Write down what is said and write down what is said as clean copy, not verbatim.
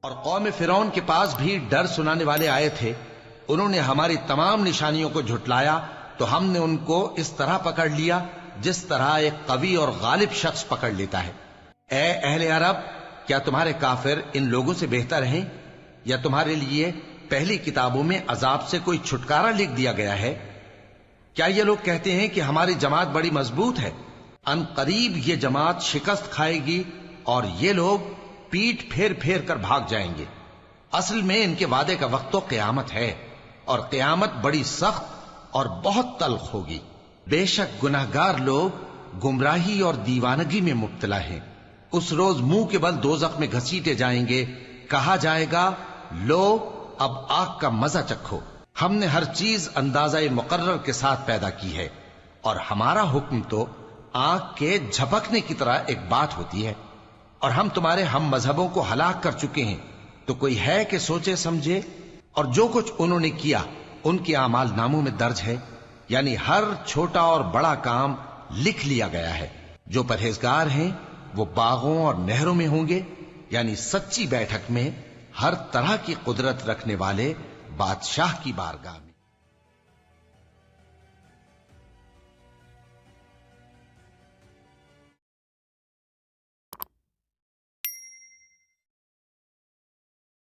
اور قوم فرعون کے پاس بھی ڈر سنانے والے آئے تھے، انہوں نے ہماری تمام نشانیوں کو جھٹلایا تو ہم نے ان کو اس طرح پکڑ لیا جس طرح ایک قوی اور غالب شخص پکڑ لیتا ہے۔ اے اہل عرب، کیا تمہارے کافر ان لوگوں سے بہتر ہیں؟ یا تمہارے لیے پہلی کتابوں میں عذاب سے کوئی چھٹکارا لکھ دیا گیا ہے؟ کیا یہ لوگ کہتے ہیں کہ ہماری جماعت بڑی مضبوط ہے؟ ان قریب یہ جماعت شکست کھائے گی اور یہ لوگ پیٹ پھیر پھیر کر بھاگ جائیں گے۔ اصل میں ان کے وعدے کا وقت تو قیامت ہے، اور قیامت بڑی سخت اور بہت تلخ ہوگی۔ بے شک گناہگار لوگ گمراہی اور دیوانگی میں مبتلا ہیں۔ اس روز منہ کے بل دوزخ میں گھسیٹے جائیں گے، کہا جائے گا لو اب آگ کا مزہ چکھو، ہم نے ہر چیز اندازہ مقرر کے ساتھ پیدا کی ہے، اور ہمارا حکم تو آگ کے جھپکنے کی طرح ایک بات ہوتی ہے، اور ہم تمہارے ہم مذہبوں کو ہلاک کر چکے ہیں، تو کوئی ہے کہ سوچے سمجھے؟ اور جو کچھ انہوں نے کیا ان کے اعمال ناموں میں درج ہے، یعنی ہر چھوٹا اور بڑا کام لکھ لیا گیا ہے۔ جو پرہیزگار ہیں وہ باغوں اور نہروں میں ہوں گے، یعنی سچی بیٹھک میں، ہر طرح کی قدرت رکھنے والے بادشاہ کی بارگاہ میں۔